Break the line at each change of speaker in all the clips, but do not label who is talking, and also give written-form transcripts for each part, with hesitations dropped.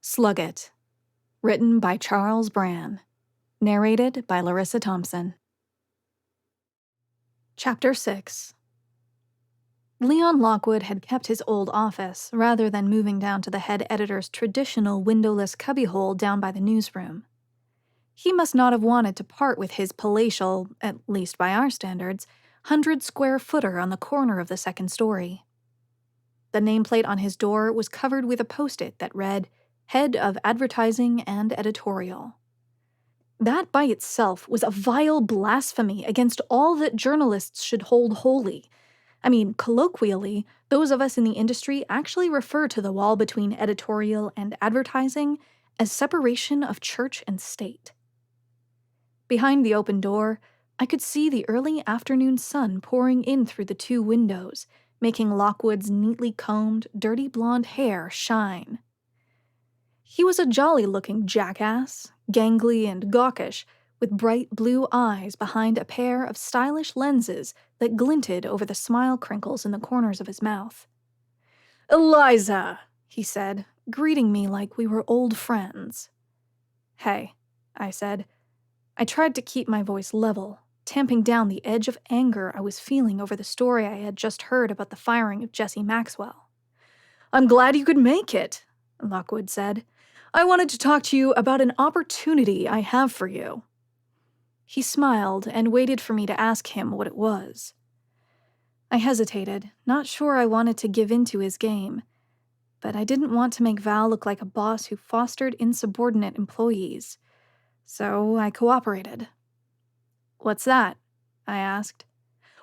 Slug It, written by Charles Bran, narrated by Larissa Thompson. Chapter 6. Leon Lockwood had kept his old office rather than moving down to the head editor's traditional windowless cubbyhole down by the newsroom. He must not have wanted to part with his palatial, at least by our standards, 100-square-footer on the corner of the second story. The nameplate on his door was covered with a post-it that read, Head of Advertising and Editorial. That by itself was a vile blasphemy against all that journalists should hold holy. I mean, colloquially, those of us in the industry actually refer to the wall between editorial and advertising as separation of church and state. Behind the open door, I could see the early afternoon sun pouring in through the two windows, making Lockwood's neatly combed, dirty blonde hair shine. He was a jolly-looking jackass, gangly and gawkish, with bright blue eyes behind a pair of stylish lenses that glinted over the smile crinkles in the corners of his mouth. "Eliza," he said, greeting me like we were old friends. "Hey," I said. I tried to keep my voice level, tamping down the edge of anger I was feeling over the story I had just heard about the firing of Jesse Maxwell. "I'm glad you could make it," Lockwood said. "I wanted to talk to you about an opportunity I have for you." He smiled and waited for me to ask him what it was. I hesitated, not sure I wanted to give in to his game, but I didn't want to make Val look like a boss who fostered insubordinate employees, so I cooperated. "What's that?" I asked.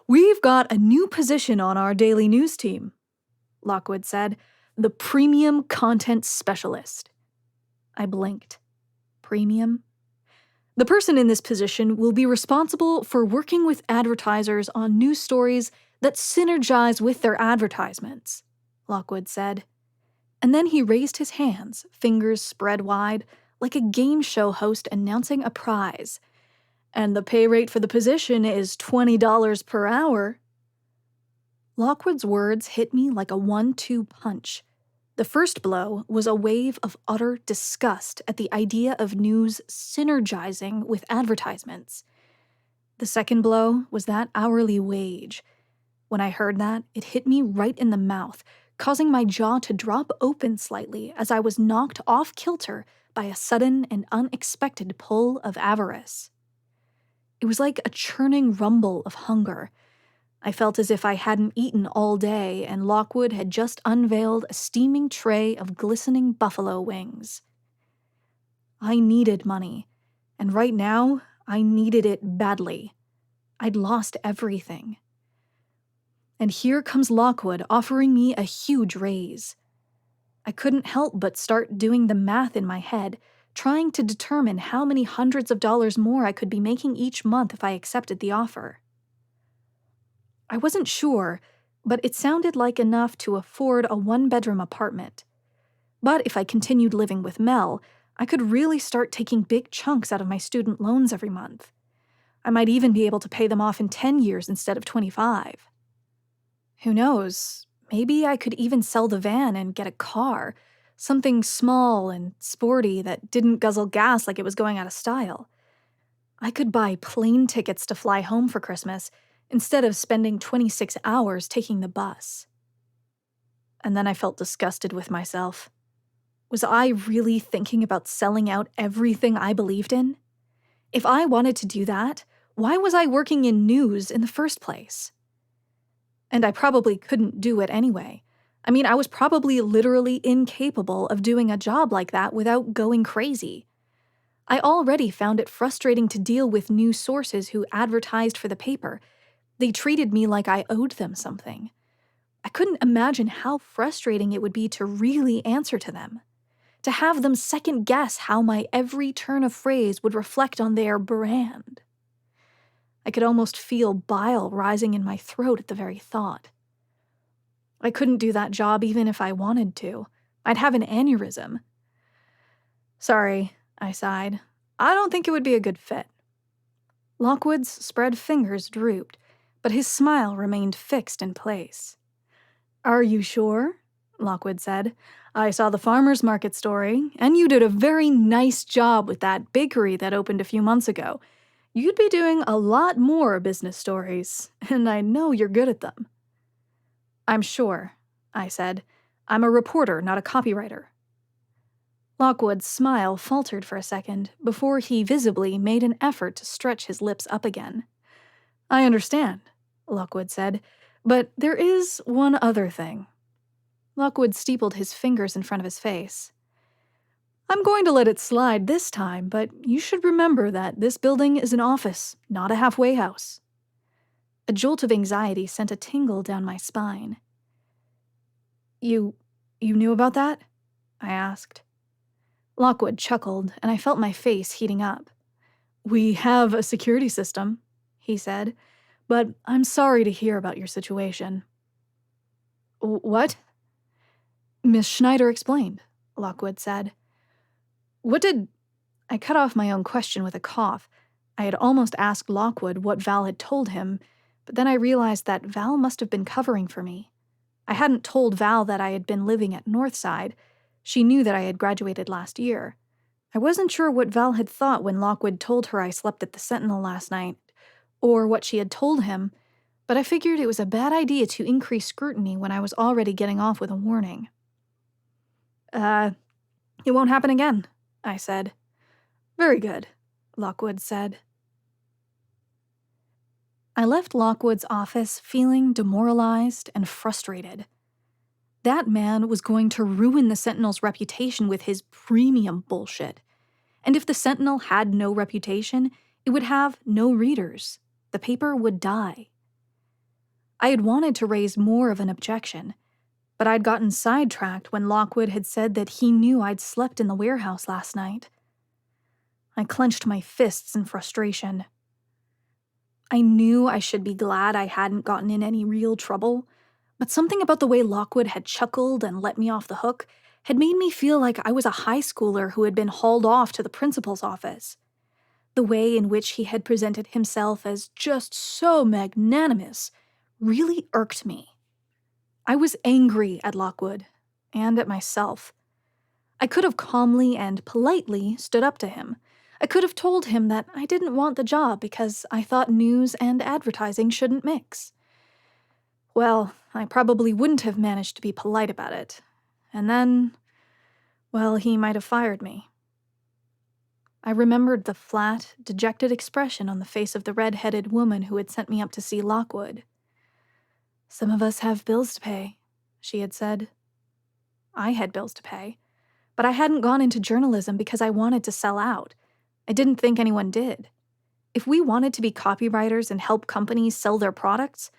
"We've got a new position on our daily news team," Lockwood said, "the Premium Content Specialist." I blinked. Premium? "The person in this position will be responsible for working with advertisers on news stories that synergize with their advertisements," Lockwood said. And then he raised his hands, fingers spread wide, like a game show host announcing a prize. "And the pay rate for the position is $20 per hour." Lockwood's words hit me like a 1-2 punch. The first blow was a wave of utter disgust at the idea of news synergizing with advertisements. The second blow was that hourly wage. When I heard that, it hit me right in the mouth, causing my jaw to drop open slightly as I was knocked off kilter by a sudden and unexpected pull of avarice. It was like a churning rumble of hunger. I felt as if I hadn't eaten all day and Lockwood had just unveiled a steaming tray of glistening buffalo wings. I needed money, and right now, I needed it badly. I'd lost everything. And here comes Lockwood offering me a huge raise. I couldn't help but start doing the math in my head, trying to determine how many hundreds of dollars more I could be making each month if I accepted the offer. I wasn't sure, but it sounded like enough to afford a 1-bedroom apartment. But if I continued living with Mel, I could really start taking big chunks out of my student loans every month. I might even be able to pay them off in 10 years instead of 25. Who knows, maybe I could even sell the van and get a car, something small and sporty that didn't guzzle gas like it was going out of style. I could buy plane tickets to fly home for Christmas instead of spending 26 hours taking the bus. And then I felt disgusted with myself. Was I really thinking about selling out everything I believed in? If I wanted to do that, why was I working in news in the first place? And I probably couldn't do it anyway. I mean, I was probably literally incapable of doing a job like that without going crazy. I already found it frustrating to deal with news sources who advertised for the paper. They treated me like I owed them something. I couldn't imagine how frustrating it would be to really answer to them, to have them second-guess how my every turn of phrase would reflect on their brand. I could almost feel bile rising in my throat at the very thought. I couldn't do that job even if I wanted to. I'd have an aneurysm. "Sorry," I sighed. "I don't think it would be a good fit." Lockwood's spread fingers drooped, but his smile remained fixed in place. "Are you sure?" Lockwood said. I saw the farmer's market story, and you did a very nice job with that bakery that opened a few months ago. You'd be doing a lot more business stories, and I know you're good at them." "I'm sure," I said. "I'm a reporter, not a copywriter." Lockwood's smile faltered for a second before he visibly made an effort to stretch his lips up again. "I understand," Lockwood said, "but there is one other thing." Lockwood steepled his fingers in front of his face. "I'm going to let it slide this time, but you should remember that this building is an office, not a halfway house." A jolt of anxiety sent a tingle down my spine. You knew about that?" I asked. Lockwood chuckled, and I felt my face heating up. "We have a security system," he said, "but I'm sorry to hear about your situation." "What?" "Miss Schneider explained," Lockwood said. "What did—" I cut off my own question with a cough. I had almost asked Lockwood what Val had told him, but then I realized that Val must have been covering for me. I hadn't told Val that I had been living at Northside. She knew that I had graduated last year. I wasn't sure what Val had thought when Lockwood told her I slept at the Sentinel last night, or what she had told him, but I figured it was a bad idea to increase scrutiny when I was already getting off with a warning. It won't happen again," I said. "Very good," Lockwood said. I left Lockwood's office feeling demoralized and frustrated. That man was going to ruin the Sentinel's reputation with his premium bullshit. And if the Sentinel had no reputation, it would have no readers. The paper would die. I had wanted to raise more of an objection, but I'd gotten sidetracked when Lockwood had said that he knew I'd slept in the warehouse last night. I clenched my fists in frustration. I knew I should be glad I hadn't gotten in any real trouble, but something about the way Lockwood had chuckled and let me off the hook had made me feel like I was a high schooler who had been hauled off to the principal's office. The way in which he had presented himself as just so magnanimous really irked me. I was angry at Lockwood, and at myself. I could have calmly and politely stood up to him. I could have told him that I didn't want the job because I thought news and advertising shouldn't mix. Well, I probably wouldn't have managed to be polite about it. And then, well, he might have fired me. I remembered the flat, dejected expression on the face of the red-headed woman who had sent me up to see Lockwood. "Some of us have bills to pay," she had said. I had bills to pay, but I hadn't gone into journalism because I wanted to sell out. I didn't think anyone did. If we wanted to be copywriters and help companies sell their products,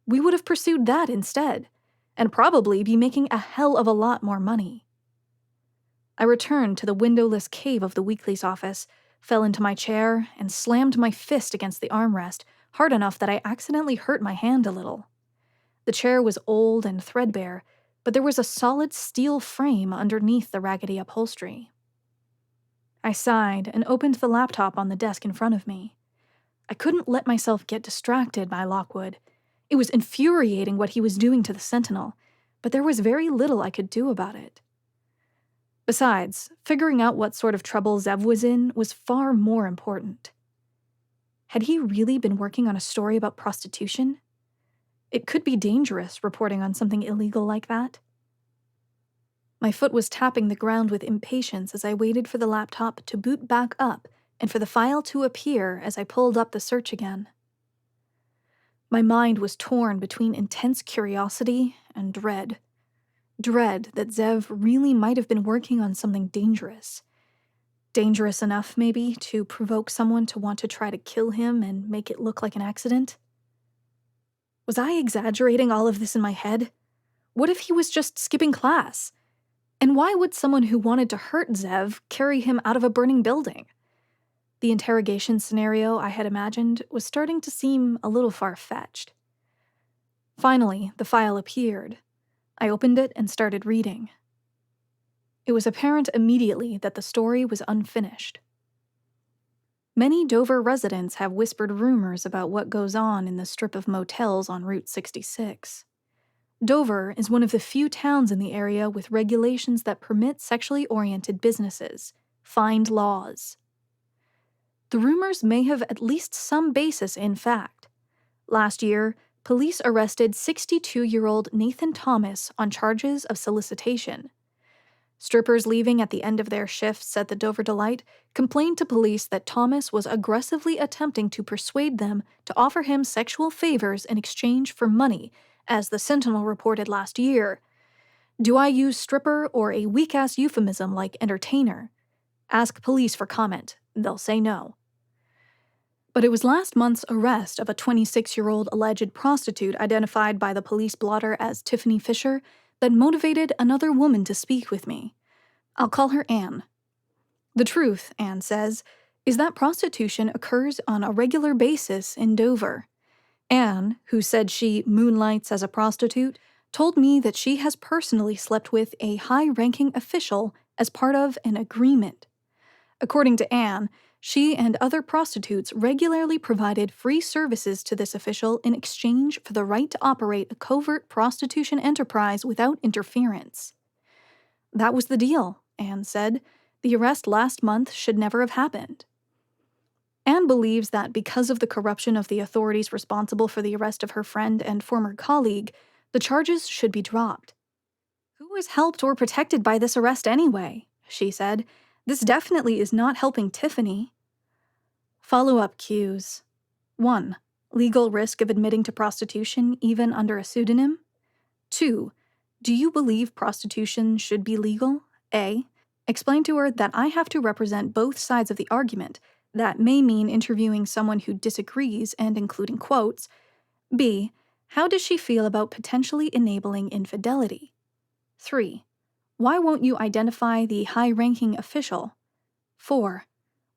we would have pursued that instead, and probably be making a hell of a lot more money. I returned to the windowless cave of the weekly's office, fell into my chair, and slammed my fist against the armrest hard enough that I accidentally hurt my hand a little. The chair was old and threadbare, but there was a solid steel frame underneath the raggedy upholstery. I sighed and opened the laptop on the desk in front of me. I couldn't let myself get distracted by Lockwood. It was infuriating what he was doing to the Sentinel, but there was very little I could do about it. Besides, figuring out what sort of trouble Zev was in was far more important. Had he really been working on a story about prostitution? It could be dangerous reporting on something illegal like that. My foot was tapping the ground with impatience as I waited for the laptop to boot back up and for the file to appear as I pulled up the search again. My mind was torn between intense curiosity and dread. Dread that Zev really might have been working on something dangerous. Dangerous enough, maybe, to provoke someone to want to try to kill him and make it look like an accident. Was I exaggerating all of this in my head? What if he was just skipping class? And why would someone who wanted to hurt Zev carry him out of a burning building? The interrogation scenario I had imagined was starting to seem a little far-fetched. Finally, the file appeared. I opened it and started reading. It was apparent immediately that the story was unfinished. Many Dover residents have whispered rumors about what goes on in the strip of motels on Route 66. Dover is one of the few towns in the area with regulations that permit sexually oriented businesses. Find laws. The rumors may have at least some basis in fact. Last year, police arrested 62-year-old Nathan Thomas on charges of solicitation. Strippers leaving at the end of their shifts at the Dover Delight complained to police that Thomas was aggressively attempting to persuade them to offer him sexual favors in exchange for money, as the Sentinel reported last year. Do I use stripper or a weak-ass euphemism like entertainer? Ask police for comment. They'll say no. But it was last month's arrest of a 26-year-old alleged prostitute identified by the police blotter as Tiffany Fisher that motivated another woman to speak with me. I'll call her Anne. The truth, Anne says, is that prostitution occurs on a regular basis in Dover. Anne, who said she moonlights as a prostitute, told me that she has personally slept with a high-ranking official as part of an agreement. According to Anne, she and other prostitutes regularly provided free services to this official in exchange for the right to operate a covert prostitution enterprise without interference. That was the deal, Anne said. The arrest last month should never have happened. Anne believes that because of the corruption of the authorities responsible for the arrest of her friend and former colleague, the charges should be dropped. Who was helped or protected by this arrest anyway? She said. This definitely is not helping Tiffany. Follow-up cues. 1. Legal risk of admitting to prostitution even under a pseudonym. 2. Do you believe prostitution should be legal? A. Explain to her that I have to represent both sides of the argument. That may mean interviewing someone who disagrees and including quotes. B. How does she feel about potentially enabling infidelity? 3. Why won't you identify the high-ranking official? 4.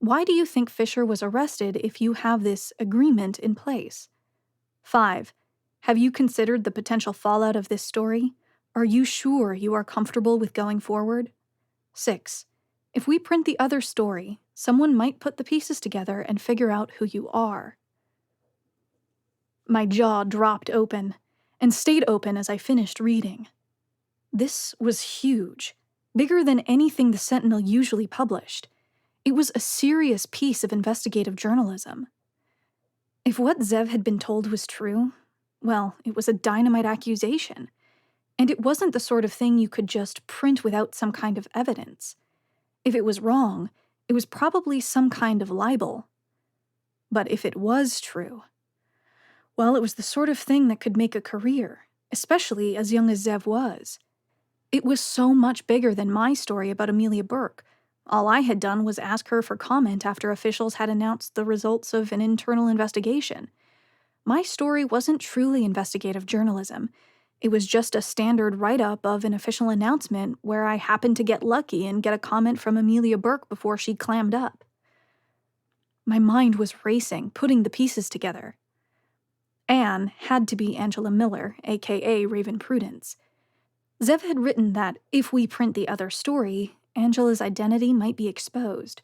Why do you think Fisher was arrested if you have this agreement in place? 5. Have you considered the potential fallout of this story? Are you sure you are comfortable with going forward? 6. If we print the other story, someone might put the pieces together and figure out who you are. My jaw dropped open, and stayed open as I finished reading. This was huge, bigger than anything the Sentinel usually published. It was a serious piece of investigative journalism. If what Zev had been told was true, well, it was a dynamite accusation, and it wasn't the sort of thing you could just print without some kind of evidence. If it was wrong, it was probably some kind of libel. But if it was true, well, it was the sort of thing that could make a career, especially as young as Zev was. It was so much bigger than my story about Amelia Burke. All I had done was ask her for comment after officials had announced the results of an internal investigation. My story wasn't truly investigative journalism. It was just a standard write-up of an official announcement where I happened to get lucky and get a comment from Amelia Burke before she clammed up. My mind was racing, putting the pieces together. Anne had to be Angela Miller, aka Raven Prudence. Zev had written that if we print the other story, Angela's identity might be exposed.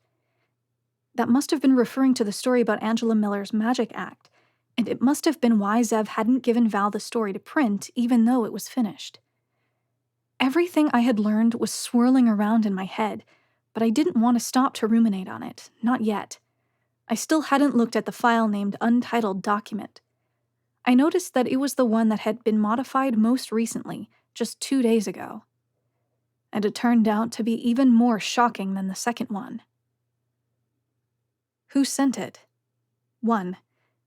That must have been referring to the story about Angela Miller's magic act, and it must have been why Zev hadn't given Val the story to print even though it was finished. Everything I had learned was swirling around in my head, but I didn't want to stop to ruminate on it, not yet. I still hadn't looked at the file named Untitled Document. I noticed that it was the one that had been modified most recently, just 2 days ago. And it turned out to be even more shocking than the second one. Who sent it? 1.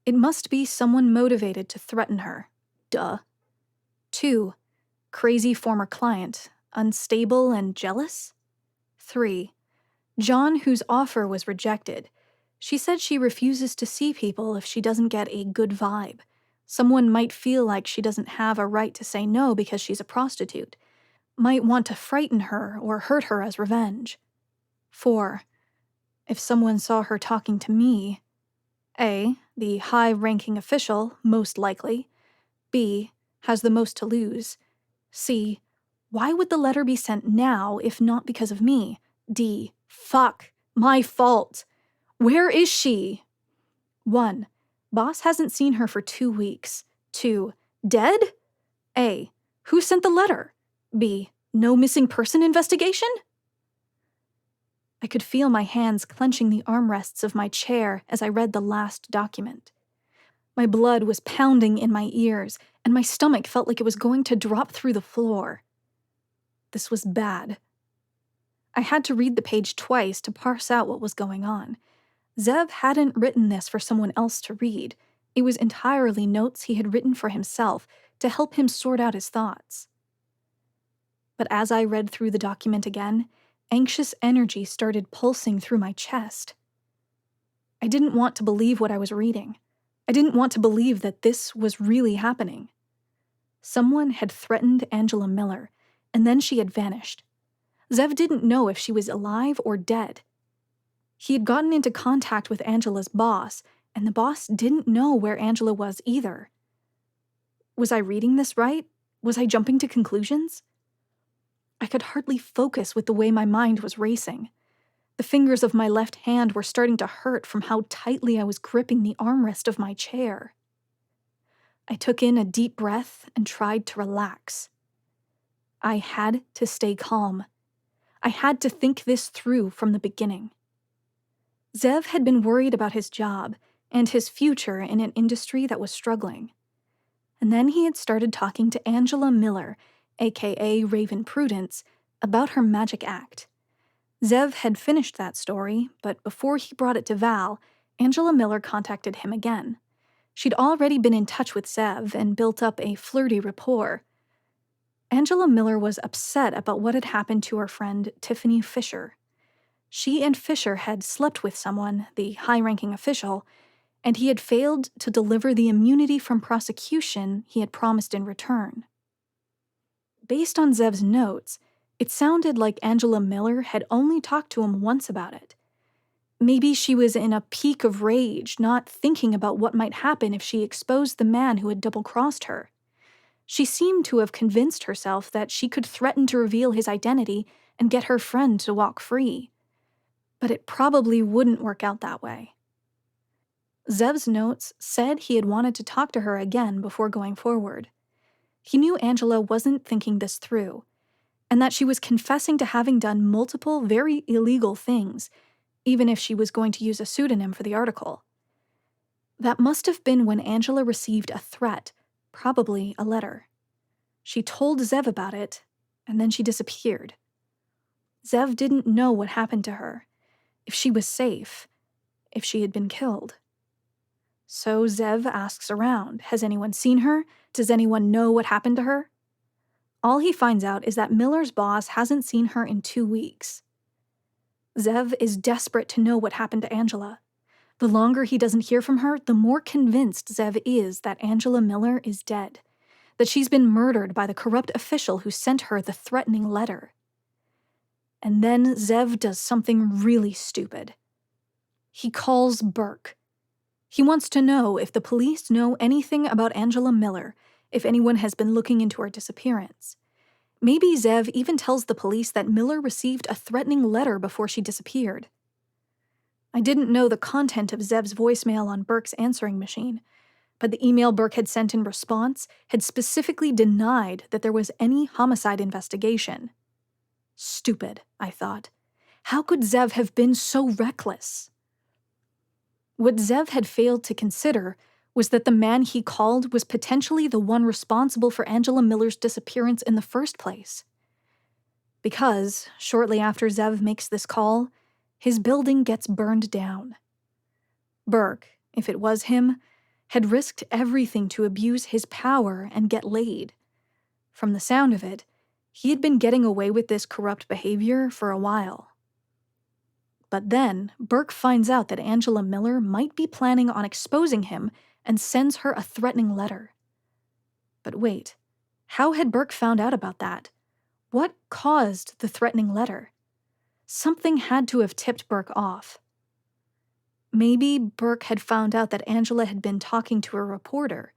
It must be someone motivated to threaten her. Duh. 2. Crazy former client, unstable and jealous? 3. John, whose offer was rejected. She said she refuses to see people if she doesn't get a good vibe. Someone might feel like she doesn't have a right to say no because she's a prostitute. Might want to frighten her or hurt her as revenge. 4. If someone saw her talking to me, A. The high-ranking official, most likely. B. Has the most to lose. C. Why would the letter be sent now if not because of me? D. Fuck. My fault. Where is she? 1. Boss hasn't seen her for 2 weeks. 2. Dead? A. Who sent the letter? B. No missing person investigation? I could feel my hands clenching the armrests of my chair as I read the last document. My blood was pounding in my ears, and my stomach felt like it was going to drop through the floor. This was bad. I had to read the page twice to parse out what was going on. Zev hadn't written this for someone else to read. It was entirely notes he had written for himself to help him sort out his thoughts. But as I read through the document again, anxious energy started pulsing through my chest. I didn't want to believe what I was reading. I didn't want to believe that this was really happening. Someone had threatened Angela Miller, and then she had vanished. Zev didn't know if she was alive or dead. He had gotten into contact with Angela's boss, and the boss didn't know where Angela was either. Was I reading this right? Was I jumping to conclusions? I could hardly focus with the way my mind was racing. The fingers of my left hand were starting to hurt from how tightly I was gripping the armrest of my chair. I took in a deep breath and tried to relax. I had to stay calm. I had to think this through from the beginning. Zev had been worried about his job and his future in an industry that was struggling. And then he had started talking to Angela Miller, aka Raven Prudence, about her magic act. Zev had finished that story, but before he brought it to Val, Angela Miller contacted him again. She'd already been in touch with Zev and built up a flirty rapport. Angela Miller was upset about what had happened to her friend Tiffany Fisher. She and Fisher had slept with someone, the high-ranking official, and he had failed to deliver the immunity from prosecution he had promised in return. Based on Zev's notes, it sounded like Angela Miller had only talked to him once about it. Maybe she was in a peak of rage, not thinking about what might happen if she exposed the man who had double-crossed her. She seemed to have convinced herself that she could threaten to reveal his identity and get her friend to walk free. But it probably wouldn't work out that way. Zev's notes said he had wanted to talk to her again before going forward. He knew Angela wasn't thinking this through, and that she was confessing to having done multiple very illegal things, even if she was going to use a pseudonym for the article. That must have been when Angela received a threat, probably a letter. She told Zev about it, and then she disappeared. Zev didn't know what happened to her, if she was safe, if she had been killed. So Zev asks around, has anyone seen her? Does anyone know what happened to her? All he finds out is that Miller's boss hasn't seen her in 2 weeks. Zev is desperate to know what happened to Angela. The longer he doesn't hear from her, the more convinced Zev is that Angela Miller is dead, that she's been murdered by the corrupt official who sent her the threatening letter. And then Zev does something really stupid. He calls Burke. He wants to know if the police know anything about Angela Miller, if anyone has been looking into her disappearance. Maybe Zev even tells the police that Miller received a threatening letter before she disappeared. I didn't know the content of Zev's voicemail on Burke's answering machine, but the email Burke had sent in response had specifically denied that there was any homicide investigation. Stupid, I thought. How could Zev have been so reckless? What Zev had failed to consider was that the man he called was potentially the one responsible for Angela Miller's disappearance in the first place. Because, shortly after Zev makes this call, his building gets burned down. Burke, if it was him, had risked everything to abuse his power and get laid. From the sound of it, he had been getting away with this corrupt behavior for a while. But then, Burke finds out that Angela Miller might be planning on exposing him and sends her a threatening letter. But wait, how had Burke found out about that? What caused the threatening letter? Something had to have tipped Burke off. Maybe Burke had found out that Angela had been talking to a reporter.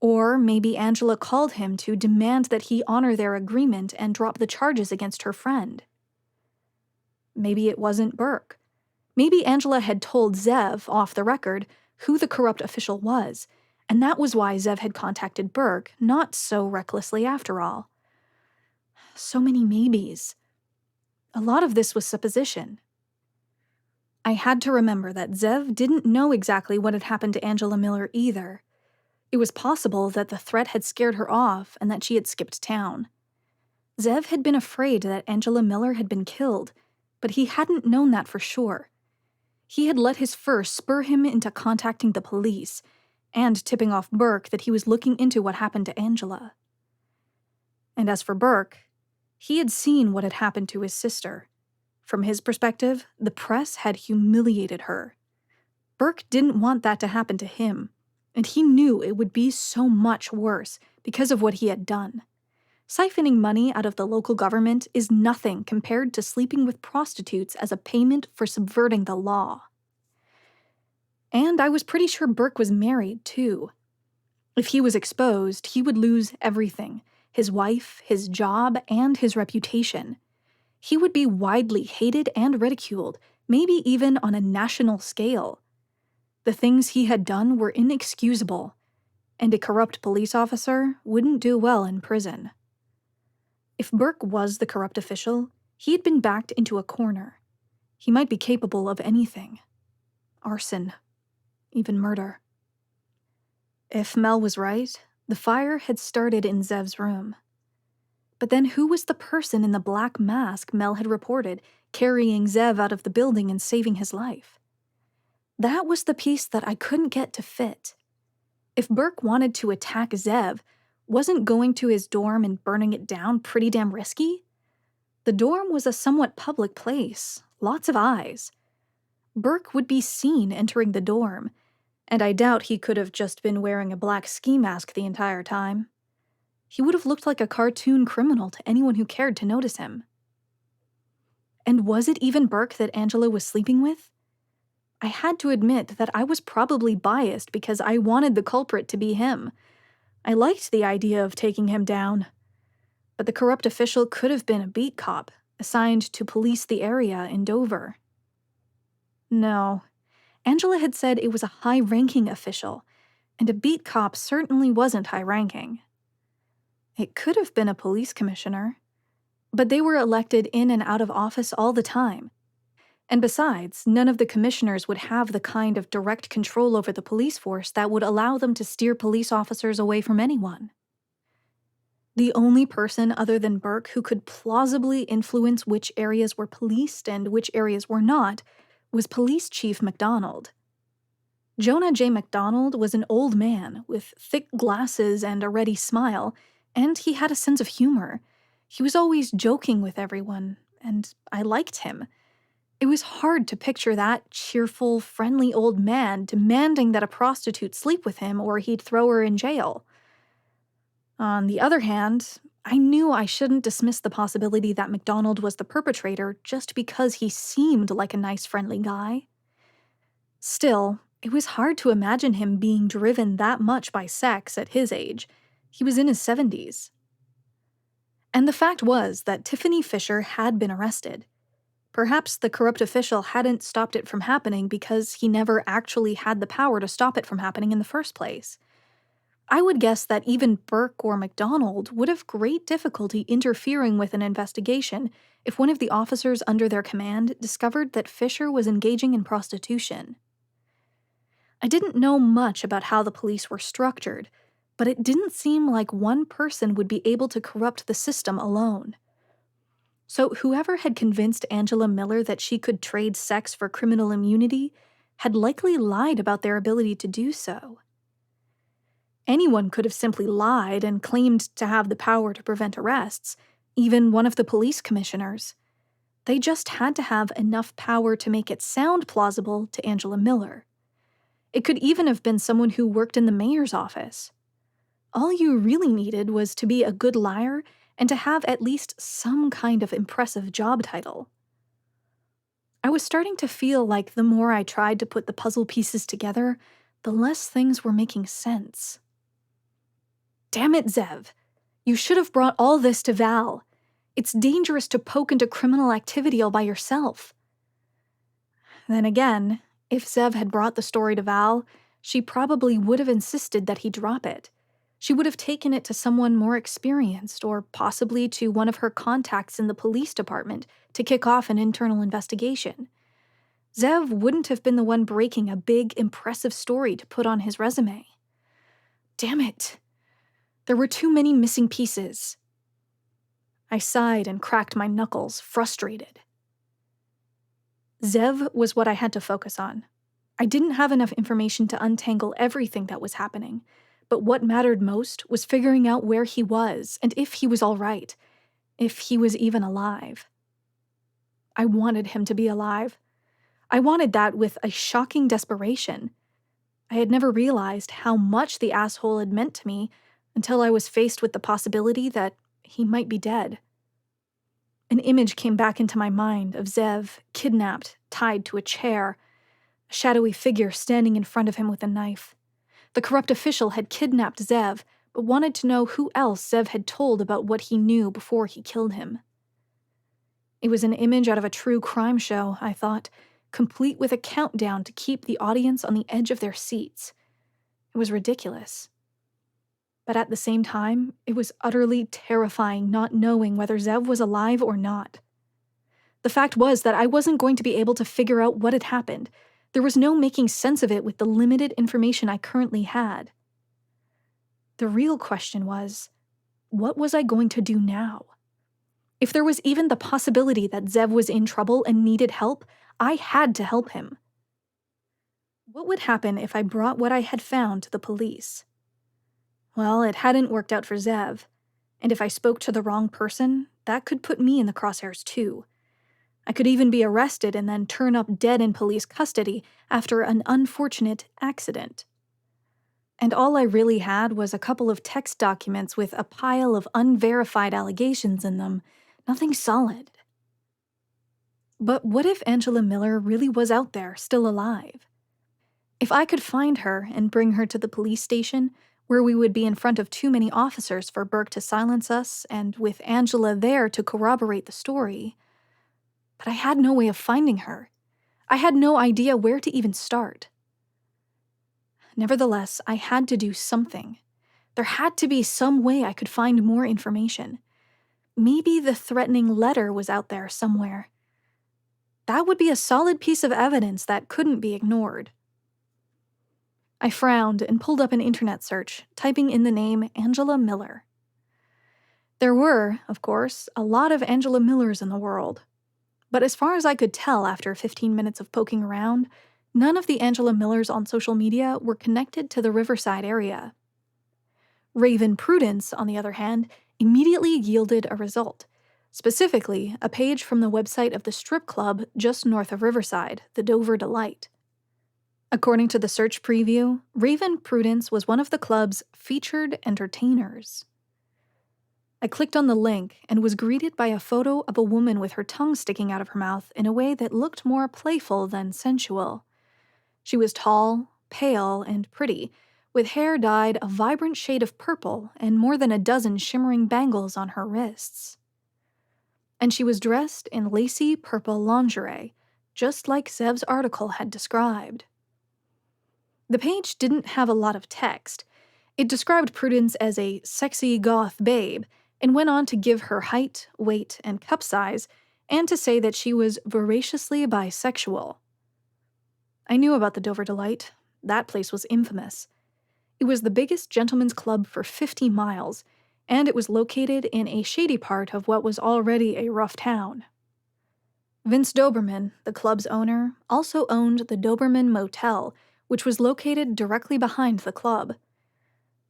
Or maybe Angela called him to demand that he honor their agreement and drop the charges against her friend. Maybe it wasn't Burke. Maybe Angela had told Zev, off the record, who the corrupt official was, And that was why Zev had contacted Burke, not so recklessly after all. So many maybes. A lot of this was supposition. I had to remember that Zev didn't know exactly what had happened to Angela Miller either. It was possible that the threat had scared her off and that she had skipped town. Zev had been afraid that Angela Miller had been killed, but he hadn't known that for sure. He had let his fear spur him into contacting the police and tipping off Burke that he was looking into what happened to Angela. And as for Burke, he had seen what had happened to his sister. From his perspective, the press had humiliated her. Burke didn't want that to happen to him, and he knew it would be so much worse because of what he had done. Siphoning money out of the local government is nothing compared to sleeping with prostitutes as a payment for subverting the law. And I was pretty sure Burke was married, too. If he was exposed, he would lose everything: his wife, his job, and his reputation. He would be widely hated and ridiculed, maybe even on a national scale. The things he had done were inexcusable, and a corrupt police officer wouldn't do well in prison. If Burke was the corrupt official, he had been backed into a corner. He might be capable of anything. Arson. Even murder. If Mel was right, the fire had started in Zev's room. But then who was the person in the black mask Mel had reported, carrying Zev out of the building and saving his life? That was the piece that I couldn't get to fit. If Burke wanted to attack Zev, wasn't going to his dorm and burning it down pretty damn risky? The dorm was a somewhat public place, lots of eyes. Burke would be seen entering the dorm, and I doubt he could have just been wearing a black ski mask the entire time. He would have looked like a cartoon criminal to anyone who cared to notice him. And was it even Burke that Angela was sleeping with? I had to admit that I was probably biased because I wanted the culprit to be him. I liked the idea of taking him down. But the corrupt official could have been a beat cop, assigned to police the area in Dover. No, Angela had said it was a high-ranking official, and a beat cop certainly wasn't high-ranking. It could have been a police commissioner, but they were elected in and out of office all the time. And besides, none of the commissioners would have the kind of direct control over the police force that would allow them to steer police officers away from anyone. The only person other than Burke who could plausibly influence which areas were policed and which areas were not was Police Chief McDonald. Jonah J. McDonald was an old man with thick glasses and a ready smile, and he had a sense of humor. He was always joking with everyone, and I liked him. It was hard to picture that cheerful, friendly old man demanding that a prostitute sleep with him or he'd throw her in jail. On the other hand, I knew I shouldn't dismiss the possibility that McDonald was the perpetrator just because he seemed like a nice, friendly guy. Still, it was hard to imagine him being driven that much by sex at his age. He was in his 70s. And the fact was that Tiffany Fisher had been arrested. Perhaps the corrupt official hadn't stopped it from happening because he never actually had the power to stop it from happening in the first place. I would guess that even Burke or McDonald would have great difficulty interfering with an investigation if one of the officers under their command discovered that Fisher was engaging in prostitution. I didn't know much about how the police were structured, but it didn't seem like one person would be able to corrupt the system alone. So whoever had convinced Angela Miller that she could trade sex for criminal immunity had likely lied about their ability to do so. Anyone could have simply lied and claimed to have the power to prevent arrests, even one of the police commissioners. They just had to have enough power to make it sound plausible to Angela Miller. It could even have been someone who worked in the mayor's office. All you really needed was to be a good liar and to have at least some kind of impressive job title. I was starting to feel like the more I tried to put the puzzle pieces together, the less things were making sense. Damn it, Zev. You should have brought all this to Val. It's dangerous to poke into criminal activity all by yourself. Then again, if Zev had brought the story to Val, She probably would have insisted that he drop it. She would have taken it to someone more experienced, or possibly to one of her contacts in the police department to kick off an internal investigation. Zev wouldn't have been the one breaking a big, impressive story to put on his resume. Damn it. There were too many missing pieces. I sighed and cracked my knuckles, frustrated. Zev was what I had to focus on. I didn't have enough information to untangle everything that was happening, but what mattered most was figuring out where he was and if he was all right, if he was even alive. I wanted him to be alive. I wanted that with a shocking desperation. I had never realized how much the asshole had meant to me until I was faced with the possibility that he might be dead. An image came back into my mind of Zev, kidnapped, tied to a chair, a shadowy figure standing in front of him with a knife. The corrupt official had kidnapped Zev, but wanted to know who else Zev had told about what he knew before he killed him. It was an image out of a true crime show, I thought, complete with a countdown to keep the audience on the edge of their seats. It was ridiculous. But at the same time, it was utterly terrifying not knowing whether Zev was alive or not. The fact was that I wasn't going to be able to figure out what had happened. There was no making sense of it with the limited information I currently had. The real question was, what was I going to do now? If there was even the possibility that Zev was in trouble and needed help, I had to help him. What would happen if I brought what I had found to the police? Well, it hadn't worked out for Zev, and if I spoke to the wrong person, that could put me in the crosshairs too. I could even be arrested and then turn up dead in police custody after an unfortunate accident. And all I really had was a couple of text documents with a pile of unverified allegations in them, nothing solid. But what if Angela Miller really was out there, still alive? If I could find her and bring her to the police station, where we would be in front of too many officers for Burke to silence us, and with Angela there to corroborate the story. But I had no way of finding her. I had no idea where to even start. Nevertheless, I had to do something. There had to be some way I could find more information. Maybe the threatening letter was out there somewhere. That would be a solid piece of evidence that couldn't be ignored. I frowned and pulled up an internet search, typing in the name Angela Miller. There were, of course, a lot of Angela Millers in the world. But as far as I could tell after 15 minutes of poking around, none of the Angela Millers on social media were connected to the Riverside area. Raven Prudence, on the other hand, immediately yielded a result. Specifically, a page from the website of the strip club just north of Riverside, the Dover Delight. According to the search preview, Raven Prudence was one of the club's featured entertainers. I clicked on the link and was greeted by a photo of a woman with her tongue sticking out of her mouth in a way that looked more playful than sensual. She was tall, pale, and pretty, with hair dyed a vibrant shade of purple and more than a dozen shimmering bangles on her wrists. And she was dressed in lacy purple lingerie, just like Zev's article had described. The page didn't have a lot of text. It described Prudence as a sexy goth babe, and went on to give her height, weight, and cup size, and to say that she was voraciously bisexual. I knew about the Dover Delight. That place was infamous. It was the biggest gentlemen's club for 50 miles, and it was located in a shady part of what was already a rough town. Vince Doberman, the club's owner, also owned the Doberman Motel, which was located directly behind the club.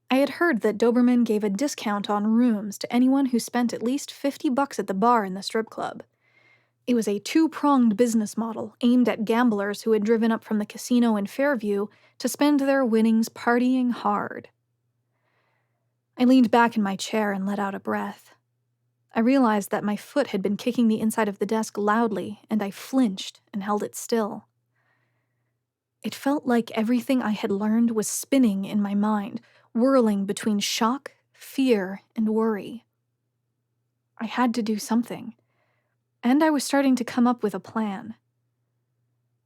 I had heard that Doberman gave a discount on rooms to anyone who spent at least $50 at the bar in the strip club. It was a two-pronged business model aimed at gamblers who had driven up from the casino in Fairview to spend their winnings partying hard. I leaned back in my chair and let out a breath. I realized that my foot had been kicking the inside of the desk loudly, and I flinched and held it still. It felt like everything I had learned was spinning in my mind, whirling between shock, fear, and worry. I had to do something, and I was starting to come up with a plan.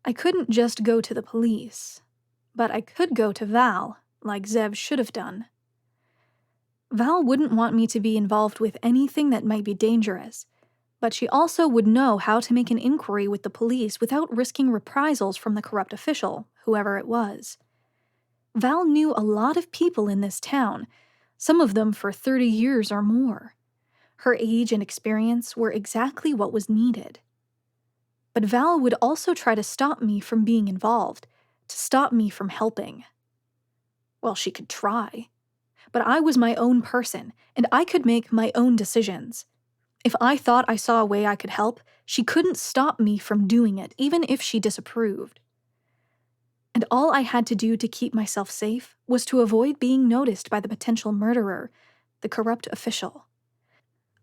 I couldn't just go to the police. But I could go to Val, like Zev should have done. Val wouldn't want me to be involved with anything that might be dangerous, but she also would know how to make an inquiry with the police without risking reprisals from the corrupt official, whoever it was. Val knew a lot of people in this town, some of them for 30 years or more. Her age and experience were exactly what was needed. But Val would also try to stop me from being involved, to stop me from helping. Well, she could try. But I was my own person, and I could make my own decisions. If I thought I saw a way I could help, she couldn't stop me from doing it, even if she disapproved. And all I had to do to keep myself safe was to avoid being noticed by the potential murderer, the corrupt official.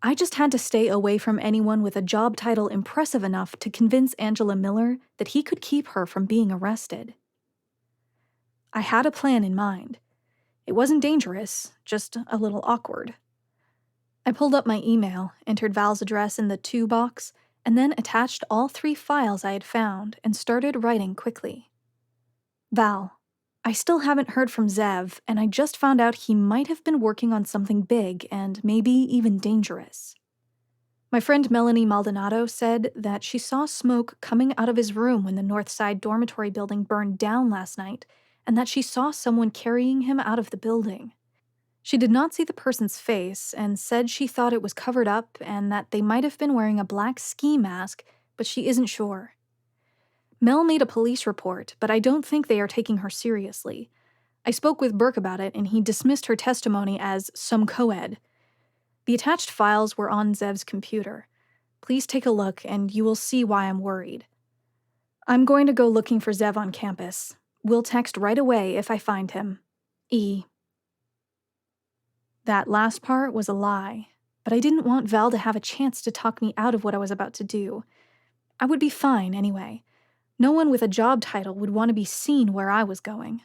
I just had to stay away from anyone with a job title impressive enough to convince Angela Miller that he could keep her from being arrested. I had a plan in mind. It wasn't dangerous, just a little awkward. I pulled up my email, entered Val's address in the to box, and then attached all 3 files I had found and started writing quickly. Val, I still haven't heard from Zev, and I just found out he might have been working on something big and maybe even dangerous. My friend Melanie Maldonado said that she saw smoke coming out of his room when the North Side dormitory building burned down last night, and that she saw someone carrying him out of the building. She did not see the person's face and said she thought it was covered up and that they might have been wearing a black ski mask, but she isn't sure. Mel made a police report, but I don't think they are taking her seriously. I spoke with Burke about it, and he dismissed her testimony as some co-ed. The attached files were on Zev's computer. Please take a look, and you will see why I'm worried. I'm going to go looking for Zev on campus. We'll text right away if I find him. E. That last part was a lie, but I didn't want Val to have a chance to talk me out of what I was about to do. I would be fine anyway. No one with a job title would want to be seen where I was going.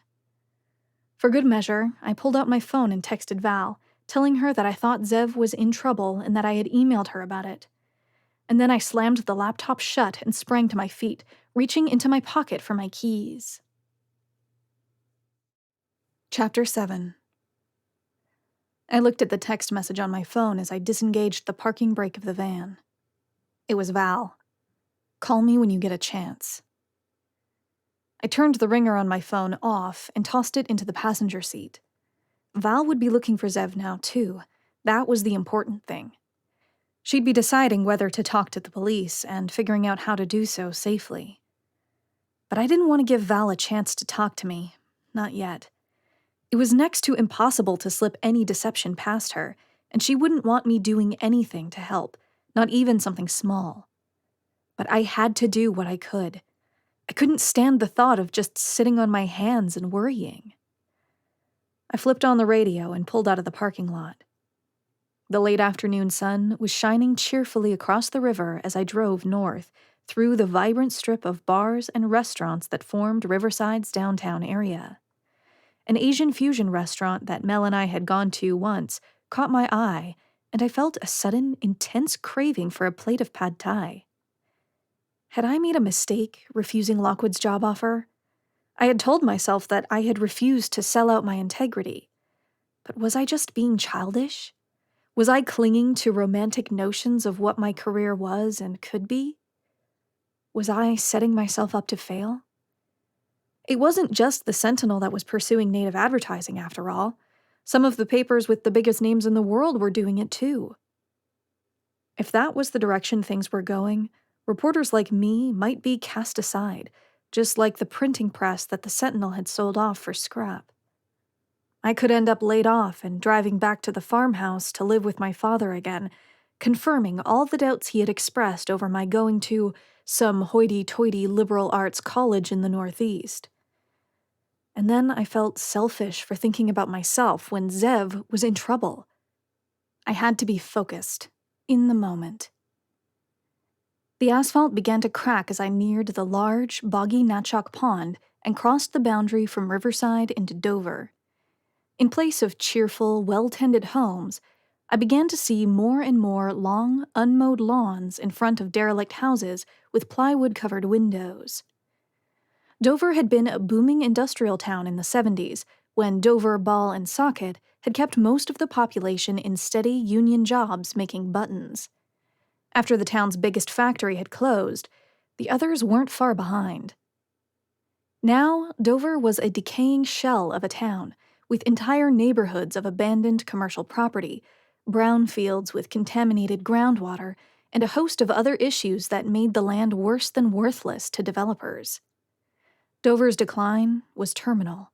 For good measure, I pulled out my phone and texted Val, telling her that I thought Zev was in trouble and that I had emailed her about it. And then I slammed the laptop shut and sprang to my feet, reaching into my pocket for my keys. Chapter 7. I looked at the text message on my phone as I disengaged the parking brake of the van. It was Val. Call me when you get a chance. I turned the ringer on my phone off and tossed it into the passenger seat. Val would be looking for Zev now, too. That was the important thing. She'd be deciding whether to talk to the police and figuring out how to do so safely. But I didn't want to give Val a chance to talk to me. Not yet. It was next to impossible to slip any deception past her, and she wouldn't want me doing anything to help, not even something small. But I had to do what I could. I couldn't stand the thought of just sitting on my hands and worrying. I flipped on the radio and pulled out of the parking lot. The late afternoon sun was shining cheerfully across the river as I drove north through the vibrant strip of bars and restaurants that formed Riverside's downtown area. An Asian fusion restaurant that Mel and I had gone to once caught my eye, and I felt a sudden, intense craving for a plate of pad thai. Had I made a mistake refusing Lockwood's job offer? I had told myself that I had refused to sell out my integrity. But was I just being childish? Was I clinging to romantic notions of what my career was and could be? Was I setting myself up to fail? It wasn't just the Sentinel that was pursuing native advertising, after all. Some of the papers with the biggest names in the world were doing it too. If that was the direction things were going, reporters like me might be cast aside, just like the printing press that the Sentinel had sold off for scrap. I could end up laid off and driving back to the farmhouse to live with my father again, confirming all the doubts he had expressed over my going to some hoity-toity liberal arts college in the Northeast. And then I felt selfish for thinking about myself when Zev was in trouble. I had to be focused, in the moment. The asphalt began to crack as I neared the large, boggy Natchok Pond and crossed the boundary from Riverside into Dover. In place of cheerful, well-tended homes, I began to see more and more long, unmowed lawns in front of derelict houses with plywood-covered windows. Dover had been a booming industrial town in the 70s, when Dover Ball and Socket had kept most of the population in steady union jobs making buttons. After the town's biggest factory had closed, the others weren't far behind. Now, Dover was a decaying shell of a town, with entire neighborhoods of abandoned commercial property, brown fields with contaminated groundwater, and a host of other issues that made the land worse than worthless to developers. Dover's decline was terminal.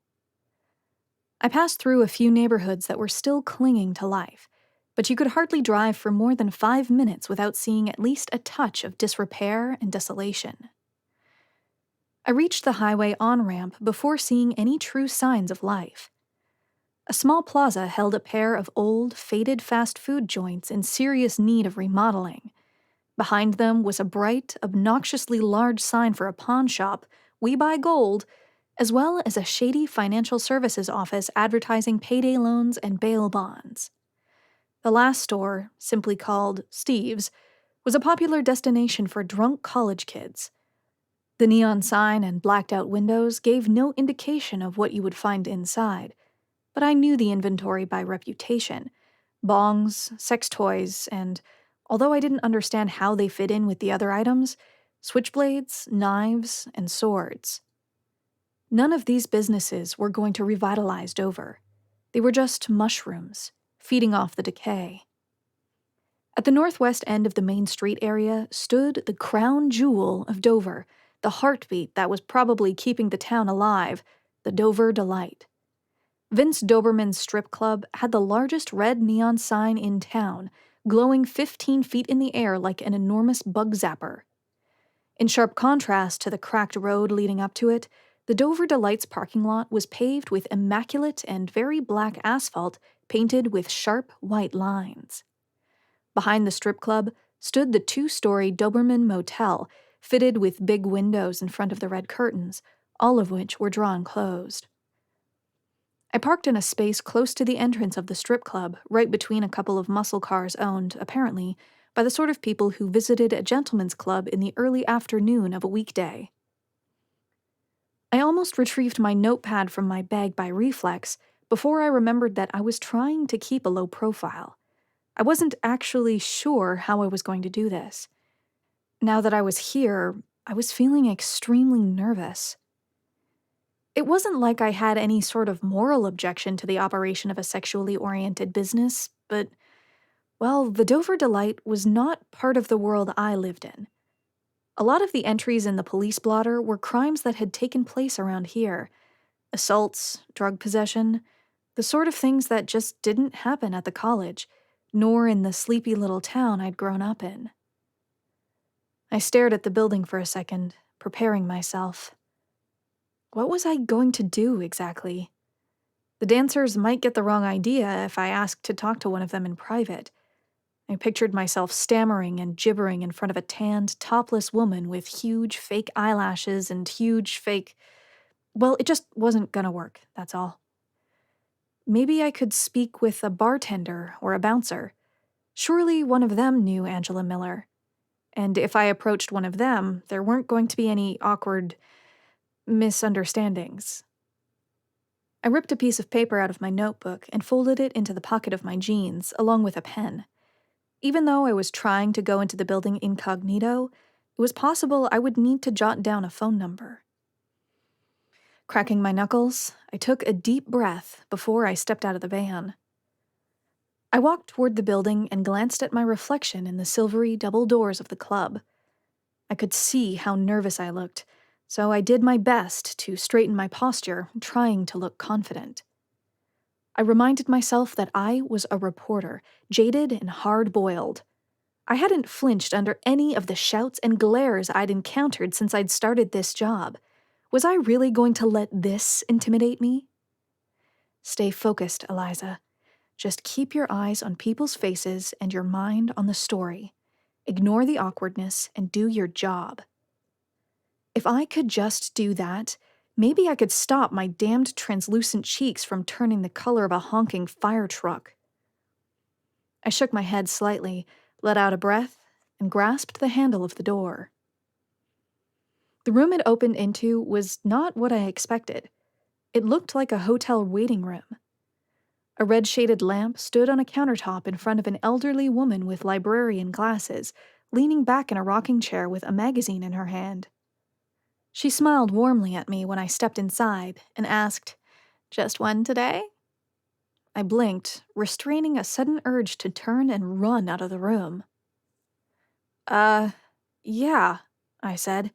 I passed through a few neighborhoods that were still clinging to life, but you could hardly drive for more than 5 minutes without seeing at least a touch of disrepair and desolation. I reached the highway on-ramp before seeing any true signs of life. A small plaza held a pair of old, faded fast food joints in serious need of remodeling. Behind them was a bright, obnoxiously large sign for a pawn shop, "We Buy Gold," as well as a shady financial services office advertising payday loans and bail bonds. The last store, simply called Steve's, was a popular destination for drunk college kids. The neon sign and blacked-out windows gave no indication of what you would find inside, but I knew the inventory by reputation: bongs, sex toys, and, although I didn't understand how they fit in with the other items, switchblades, knives, and swords. None of these businesses were going to revitalize Dover. They were just mushrooms, feeding off the decay. At the northwest end of the Main Street area stood the crown jewel of Dover, the heartbeat that was probably keeping the town alive, the Dover Delight. Vince Doberman's strip club had the largest red neon sign in town, glowing 15 feet in the air like an enormous bug zapper. In sharp contrast to the cracked road leading up to it, the Dover Delight's parking lot was paved with immaculate and very black asphalt painted with sharp white lines. Behind the strip club stood the 2-story Doberman Motel, fitted with big windows in front of the red curtains, all of which were drawn closed. I parked in a space close to the entrance of the strip club, right between a couple of muscle cars owned, apparently, by the sort of people who visited a gentleman's club in the early afternoon of a weekday. I almost retrieved my notepad from my bag by reflex before I remembered that I was trying to keep a low profile. I wasn't actually sure how I was going to do this. Now that I was here, I was feeling extremely nervous. It wasn't like I had any sort of moral objection to the operation of a sexually oriented business, but, well, the Dover Delight was not part of the world I lived in. A lot of the entries in the police blotter were crimes that had taken place around here. Assaults, drug possession, the sort of things that just didn't happen at the college, nor in the sleepy little town I'd grown up in. I stared at the building for a second, preparing myself. What was I going to do exactly? The dancers might get the wrong idea if I asked to talk to one of them in private. I pictured myself stammering and gibbering in front of a tanned, topless woman with huge fake eyelashes and huge fake... Well, it just wasn't gonna work, that's all. Maybe I could speak with a bartender or a bouncer. Surely one of them knew Angela Miller. And if I approached one of them, there weren't going to be any awkward misunderstandings. I ripped a piece of paper out of my notebook and folded it into the pocket of my jeans, along with a pen. Even though I was trying to go into the building incognito, it was possible I would need to jot down a phone number. Cracking my knuckles, I took a deep breath before I stepped out of the van. I walked toward the building and glanced at my reflection in the silvery double doors of the club. I could see how nervous I looked, so I did my best to straighten my posture, trying to look confident. I reminded myself that I was a reporter, jaded and hard-boiled. I hadn't flinched under any of the shouts and glares I'd encountered since I'd started this job. Was I really going to let this intimidate me? Stay focused, Eliza. Just keep your eyes on people's faces and your mind on the story. Ignore the awkwardness and do your job. If I could just do that, maybe I could stop my damned translucent cheeks from turning the color of a honking fire truck. I shook my head slightly, let out a breath, and grasped the handle of the door. The room it opened into was not what I expected. It looked like a hotel waiting room. A red-shaded lamp stood on a countertop in front of an elderly woman with librarian glasses, leaning back in a rocking chair with a magazine in her hand. She smiled warmly at me when I stepped inside and asked, "Just one today?" I blinked, restraining a sudden urge to turn and run out of the room. Yeah," I said.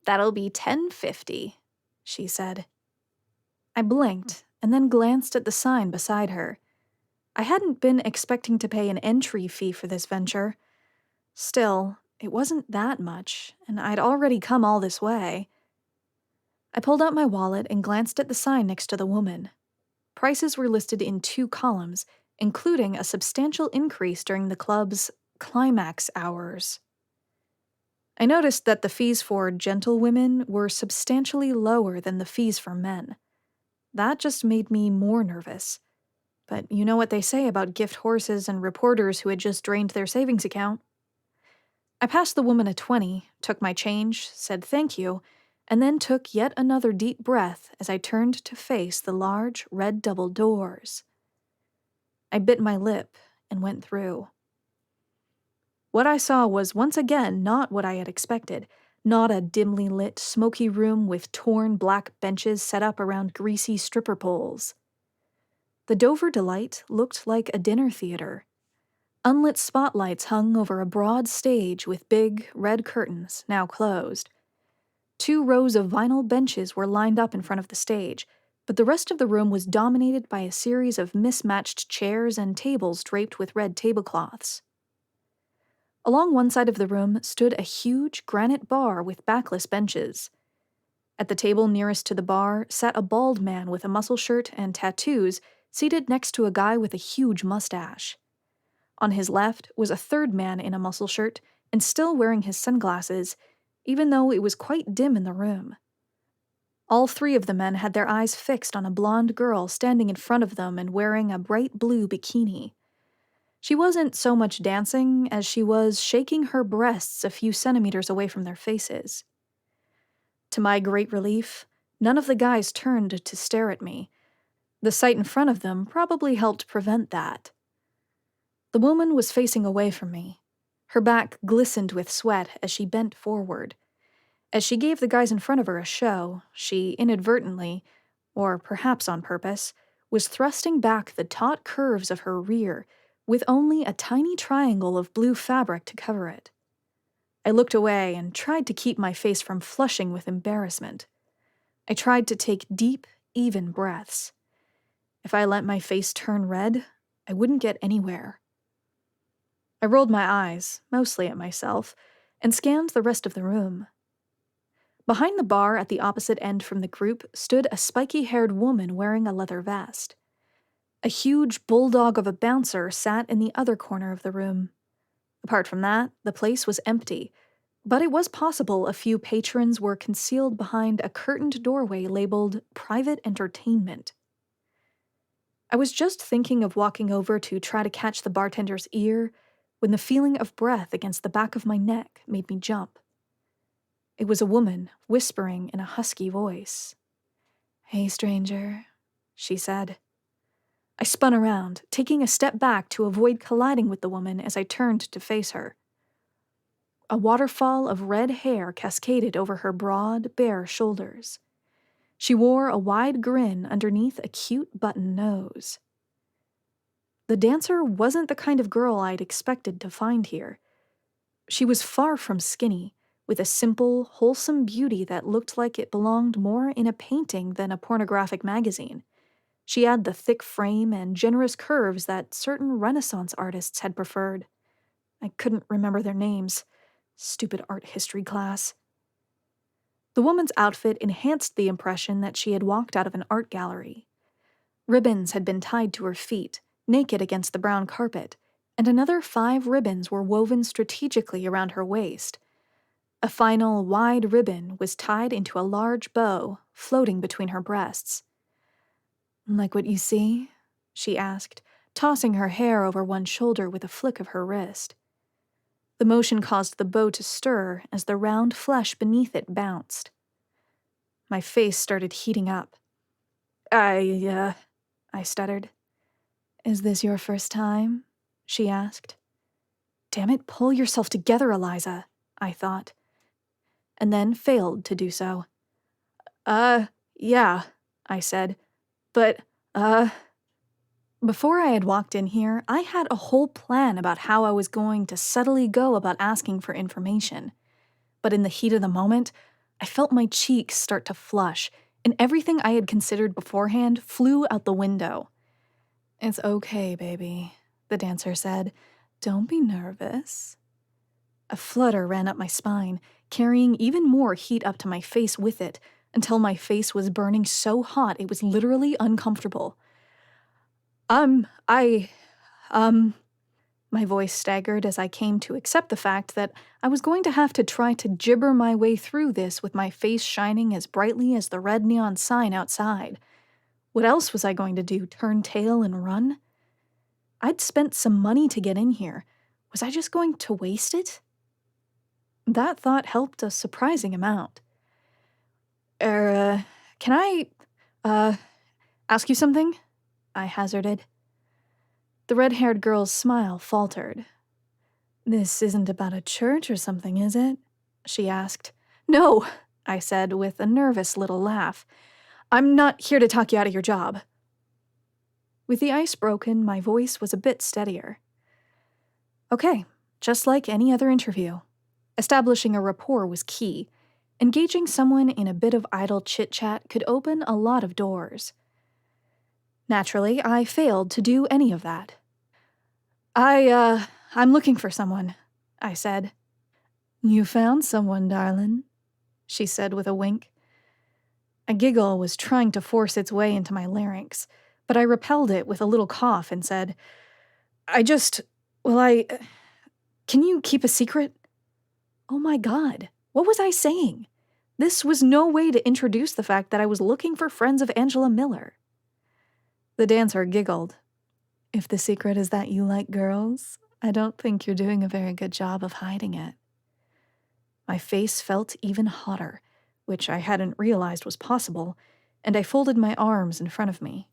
"That'll be $10.50, she said. I blinked and then glanced at the sign beside her. I hadn't been expecting to pay an entry fee for this venture. Still, it wasn't that much, and I'd already come all this way. I pulled out my wallet and glanced at the sign next to the woman. Prices were listed in 2 columns, including a substantial increase during the club's climax hours. I noticed that the fees for gentlewomen were substantially lower than the fees for men. That just made me more nervous. But you know what they say about gift horses and reporters who had just drained their savings account. I passed the woman a 20, took my change, said thank you, and then took yet another deep breath as I turned to face the large red double doors. I bit my lip and went through. What I saw was once again not what I had expected, not a dimly lit, smoky room with torn black benches set up around greasy stripper poles. The Dover Delight looked like a dinner theater. Unlit spotlights hung over a broad stage with big, red curtains, now closed. 2 rows of vinyl benches were lined up in front of the stage, but the rest of the room was dominated by a series of mismatched chairs and tables draped with red tablecloths. Along one side of the room stood a huge granite bar with backless benches. At the table nearest to the bar sat a bald man with a muscle shirt and tattoos, seated next to a guy with a huge mustache. On his left was a third man in a muscle shirt and still wearing his sunglasses, even though it was quite dim in the room. All 3 of the men had their eyes fixed on a blonde girl standing in front of them and wearing a bright blue bikini. She wasn't so much dancing as she was shaking her breasts a few centimeters away from their faces. To my great relief, none of the guys turned to stare at me. The sight in front of them probably helped prevent that. The woman was facing away from me. Her back glistened with sweat as she bent forward. As she gave the guys in front of her a show, she inadvertently, or perhaps on purpose, was thrusting back the taut curves of her rear, with only a tiny triangle of blue fabric to cover it. I looked away and tried to keep my face from flushing with embarrassment. I tried to take deep, even breaths. If I let my face turn red, I wouldn't get anywhere. I rolled my eyes, mostly at myself, and scanned the rest of the room. Behind the bar at the opposite end from the group stood a spiky-haired woman wearing a leather vest. A huge bulldog of a bouncer sat in the other corner of the room. Apart from that, the place was empty, but it was possible a few patrons were concealed behind a curtained doorway labeled Private Entertainment. I was just thinking of walking over to try to catch the bartender's ear when the feeling of breath against the back of my neck made me jump. It was a woman, whispering in a husky voice. "Hey, stranger," she said. I spun around, taking a step back to avoid colliding with the woman as I turned to face her. A waterfall of red hair cascaded over her broad, bare shoulders. She wore a wide grin underneath a cute button nose. The dancer wasn't the kind of girl I'd expected to find here. She was far from skinny, with a simple, wholesome beauty that looked like it belonged more in a painting than a pornographic magazine. She had the thick frame and generous curves that certain Renaissance artists had preferred. I couldn't remember their names. Stupid art history class. The woman's outfit enhanced the impression that she had walked out of an art gallery. Ribbons had been tied to her feet, naked against the brown carpet, and another 5 ribbons were woven strategically around her waist. A final wide ribbon was tied into a large bow, floating between her breasts. "Like what you see?" she asked, tossing her hair over one shoulder with a flick of her wrist. The motion caused the bow to stir as the round flesh beneath it bounced. My face started heating up. I stuttered. Is this your first time? She asked. Damn it, pull yourself together, Eliza, I thought, and then failed to do so. Yeah, I said, but, Before I had walked in here, I had a whole plan about how I was going to subtly go about asking for information. But in the heat of the moment, I felt my cheeks start to flush, and everything I had considered beforehand flew out the window. It's okay, baby, the dancer said. Don't be nervous. A flutter ran up my spine, carrying even more heat up to my face with it, until my face was burning so hot it was literally uncomfortable. My voice staggered as I came to accept the fact that I was going to have to try to gibber my way through this with my face shining as brightly as the red neon sign outside. What else was I going to do, turn tail and run? I'd spent some money to get in here. Was I just going to waste it? That thought helped a surprising amount. Can I, ask you something? I hazarded. The red-haired girl's smile faltered. This isn't about a church or something, is it? She asked. No, I said with a nervous little laugh. I'm not here to talk you out of your job. With the ice broken, my voice was a bit steadier. Okay, just like any other interview. Establishing a rapport was key. Engaging someone in a bit of idle chit-chat could open a lot of doors. Naturally, I failed to do any of that. I'm looking for someone, I said. You found someone, darling, she said with a wink. A giggle was trying to force its way into my larynx, but I repelled it with a little cough and said, Can you keep a secret? Oh my God, what was I saying? This was no way to introduce the fact that I was looking for friends of Angela Miller. The dancer giggled. If the secret is that you like girls, I don't think you're doing a very good job of hiding it. My face felt even hotter, which I hadn't realized was possible, and I folded my arms in front of me.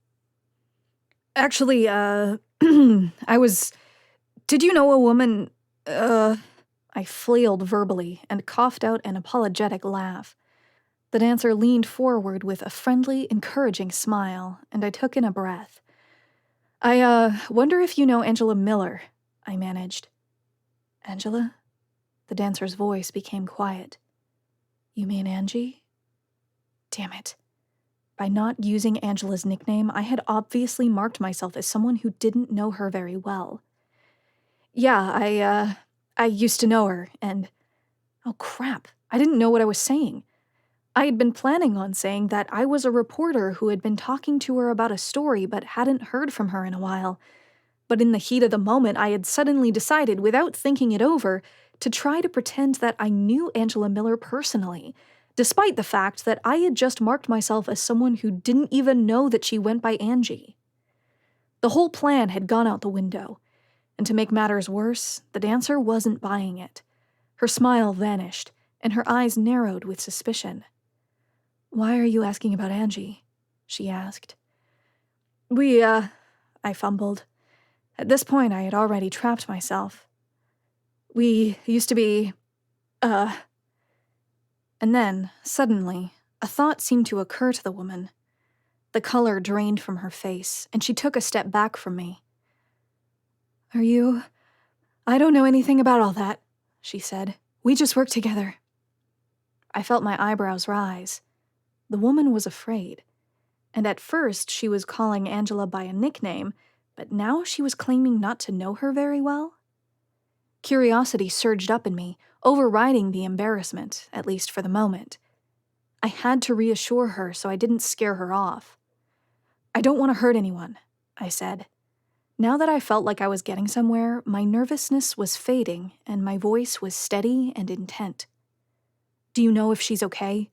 Actually, did you know a woman, I flailed verbally and coughed out an apologetic laugh. The dancer leaned forward with a friendly, encouraging smile, and I took in a breath. I wonder if you know Angela Miller, I managed. Angela? The dancer's voice became quiet. You mean Angie? Damn it. By not using Angela's nickname, I had obviously marked myself as someone who didn't know her very well. Yeah, I used to know her, and... Oh crap, I didn't know what I was saying. I had been planning on saying that I was a reporter who had been talking to her about a story but hadn't heard from her in a while. But in the heat of the moment, I had suddenly decided, without thinking it over, to try to pretend that I knew Angela Miller personally, despite the fact that I had just marked myself as someone who didn't even know that she went by Angie. The whole plan had gone out the window, and to make matters worse, the dancer wasn't buying it. Her smile vanished, and her eyes narrowed with suspicion. Why are you asking about Angie? She asked. I fumbled. At this point, I had already trapped myself. We used to be, And then, suddenly, a thought seemed to occur to the woman. The color drained from her face, and she took a step back from me. I don't know anything about all that, she said. We just work together. I felt my eyebrows rise. The woman was afraid. And at first, she was calling Angela by a nickname, but now she was claiming not to know her very well? Curiosity surged up in me, overriding the embarrassment, at least for the moment. I had to reassure her so I didn't scare her off. I don't want to hurt anyone, I said. Now that I felt like I was getting somewhere, my nervousness was fading and my voice was steady and intent. Do you know if she's okay?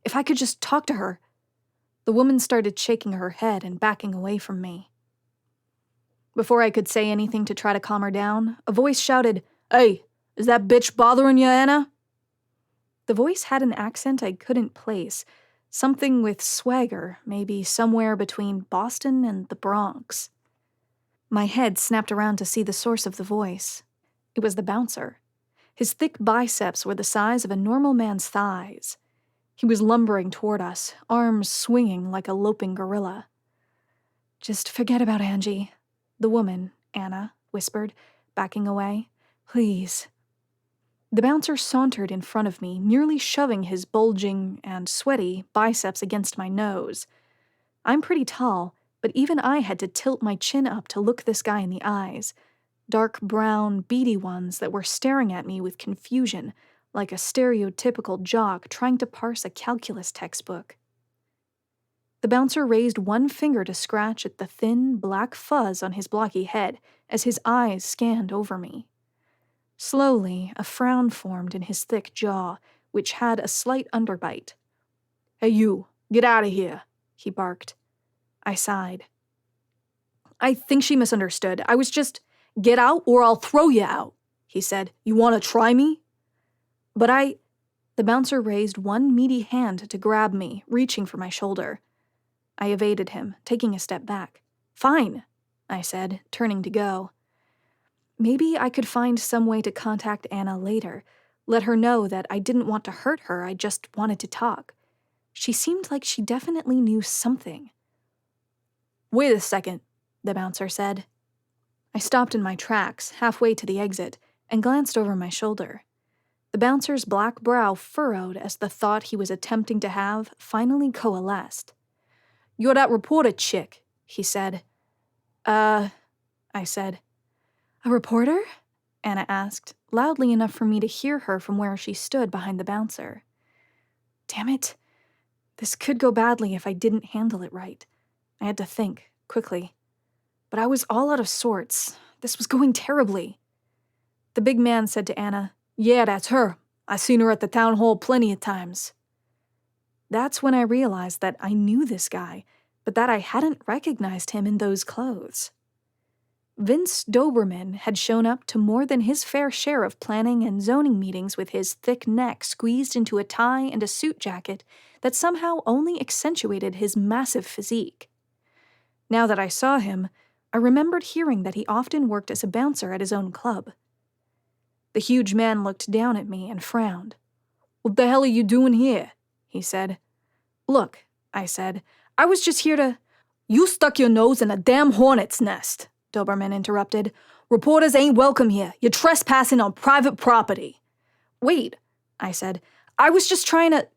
If I could just talk to her. The woman started shaking her head and backing away from me. Before I could say anything to try to calm her down, a voice shouted, Hey, is that bitch bothering you, Anna? The voice had an accent I couldn't place, Something with swagger, maybe somewhere between Boston and the Bronx. My head snapped around to see the source of the voice. It was the bouncer. His thick biceps were the size of a normal man's thighs. He was lumbering toward us, arms swinging like a loping gorilla. "Just forget about Angie," the woman, Anna, whispered, backing away. "Please." The bouncer sauntered in front of me, nearly shoving his bulging and sweaty biceps against my nose. I'm pretty tall, but even I had to tilt my chin up to look this guy in the eyes, dark brown, beady ones that were staring at me with confusion, like a stereotypical jock trying to parse a calculus textbook. The bouncer raised one finger to scratch at the thin, black fuzz on his blocky head as his eyes scanned over me. Slowly, a frown formed in his thick jaw, which had a slight underbite. "Hey you, get out of here," he barked. I sighed. "I think she misunderstood. I was just, get out or I'll throw you out," he said. "You want to try me?" But the bouncer raised one meaty hand to grab me, reaching for my shoulder. I evaded him, taking a step back. "Fine," I said, turning to go. Maybe I could find some way to contact Anna later, let her know that I didn't want to hurt her, I just wanted to talk. She seemed like she definitely knew something. "Wait a second," the bouncer said. I stopped in my tracks, halfway to the exit, and glanced over my shoulder. The bouncer's black brow furrowed as the thought he was attempting to have finally coalesced. "You're that reporter chick," he said. I said. "A reporter?" Anna asked, loudly enough for me to hear her from where she stood behind the bouncer. Damn it. This could go badly if I didn't handle it right. I had to think, quickly. But I was all out of sorts. This was going terribly. The big man said to Anna, "Yeah, that's her. I seen her at the town hall plenty of times." That's when I realized that I knew this guy, but that I hadn't recognized him in those clothes. Vince Doberman had shown up to more than his fair share of planning and zoning meetings with his thick neck squeezed into a tie and a suit jacket that somehow only accentuated his massive physique. Now that I saw him, I remembered hearing that he often worked as a bouncer at his own club. The huge man looked down at me and frowned. "What the hell are you doing here?" he said. "Look," I said, "I was just here to—" "You stuck your nose in a damn hornet's nest," Doberman interrupted. "Reporters ain't welcome here. You're trespassing on private property." "Wait," I said. "I was just trying to—"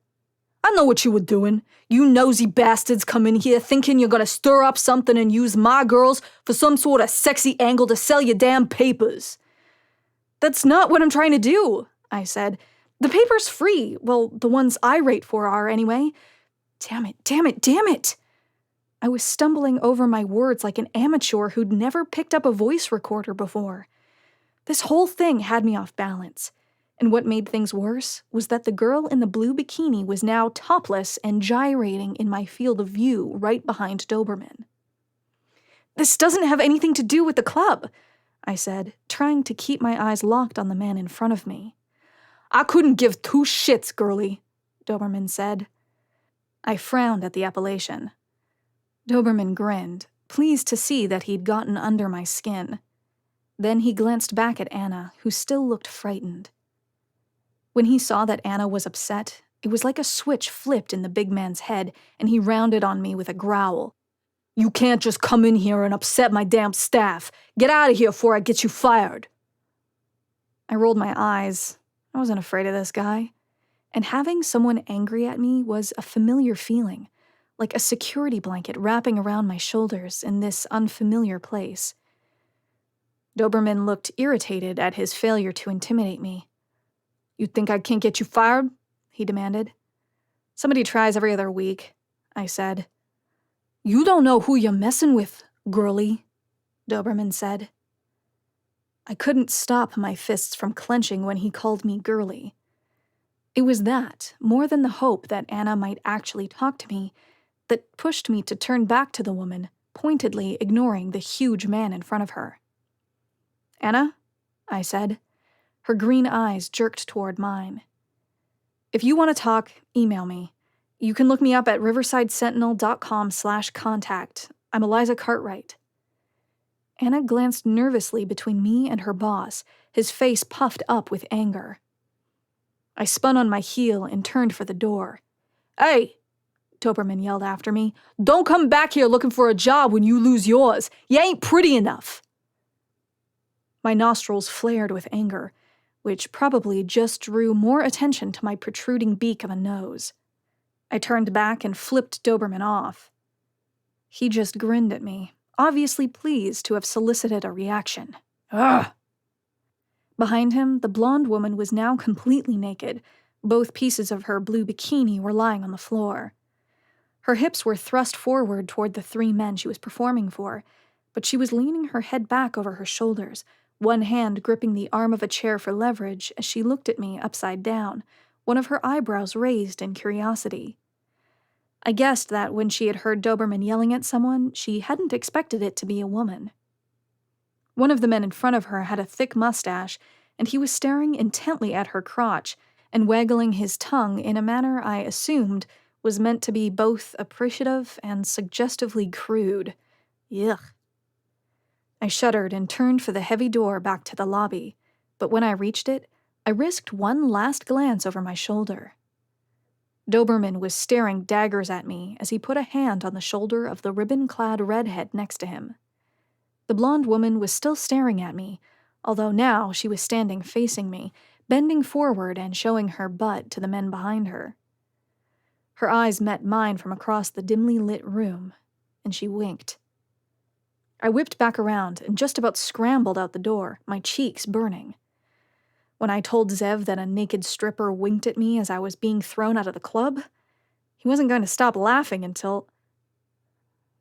"I know what you were doing. You nosy bastards come in here thinking you're gonna stir up something and use my girls for some sort of sexy angle to sell your damn papers." "That's not what I'm trying to do," I said. "The paper's free. Well, the ones I rate for are anyway. Damn it, damn it, damn it!" I was stumbling over my words like an amateur who'd never picked up a voice recorder before. This whole thing had me off balance, and what made things worse was that the girl in the blue bikini was now topless and gyrating in my field of view right behind Doberman. "This doesn't have anything to do with the club," I said, trying to keep my eyes locked on the man in front of me. "I couldn't give two shits, girlie," Doberman said. I frowned at the appellation. Doberman grinned, pleased to see that he'd gotten under my skin. Then he glanced back at Anna, who still looked frightened. When he saw that Anna was upset, it was like a switch flipped in the big man's head, and he rounded on me with a growl. "You can't just come in here and upset my damn staff. Get out of here before I get you fired." I rolled my eyes. I wasn't afraid of this guy. And having someone angry at me was a familiar feeling, like a security blanket wrapping around my shoulders in this unfamiliar place. Doberman looked irritated at his failure to intimidate me. "You think I can't get you fired?" he demanded. "Somebody tries every other week," I said. "You don't know who you're messing with, girlie," Doberman said. I couldn't stop my fists from clenching when he called me girlie. It was that, more than the hope that Anna might actually talk to me, that pushed me to turn back to the woman, pointedly ignoring the huge man in front of her. "Anna?" I said. Her green eyes jerked toward mine. "If you want to talk, email me. You can look me up at riversidesentinel.com/contact. I'm Eliza Cartwright. Anna glanced nervously between me and her boss, his face puffed up with anger. I spun on my heel and turned for the door. "Hey!" Doberman yelled after me. "Don't come back here looking for a job when you lose yours. You ain't pretty enough." My nostrils flared with anger, which probably just drew more attention to my protruding beak of a nose. I turned back and flipped Doberman off. He just grinned at me, obviously pleased to have solicited a reaction. Ugh! Behind him, the blonde woman was now completely naked. Both pieces of her blue bikini were lying on the floor. Her hips were thrust forward toward the 3 men she was performing for, but she was leaning her head back over her shoulders, one hand gripping the arm of a chair for leverage as she looked at me upside down, one of her eyebrows raised in curiosity. I guessed that when she had heard Doberman yelling at someone, she hadn't expected it to be a woman. One of the men in front of her had a thick mustache, and he was staring intently at her crotch and waggling his tongue in a manner I assumed was meant to be both appreciative and suggestively crude. Yuck. I shuddered and turned for the heavy door back to the lobby, but when I reached it, I risked one last glance over my shoulder. Doberman was staring daggers at me as he put a hand on the shoulder of the ribbon-clad redhead next to him. The blonde woman was still staring at me, although now she was standing facing me, bending forward and showing her butt to the men behind her. Her eyes met mine from across the dimly lit room, and she winked. I whipped back around and just about scrambled out the door, my cheeks burning. When I told Zev that a naked stripper winked at me as I was being thrown out of the club, he wasn't going to stop laughing until...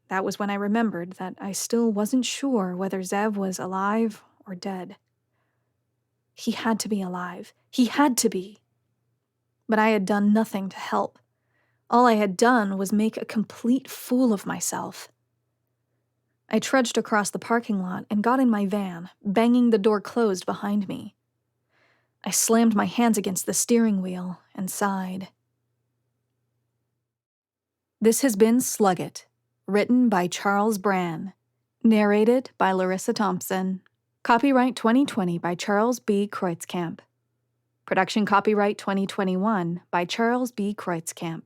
That was when I remembered that I still wasn't sure whether Zev was alive or dead. He had to be alive. He had to be. But I had done nothing to help. All I had done was make a complete fool of myself. I trudged across the parking lot and got in my van, banging the door closed behind me. I slammed my hands against the steering wheel and sighed. This has been Slug It, written by Charles Bran, narrated by Larissa Thompson. Copyright 2020 by Charles B. Kreutzkamp. Production copyright 2021 by Charles B. Kreutzkamp.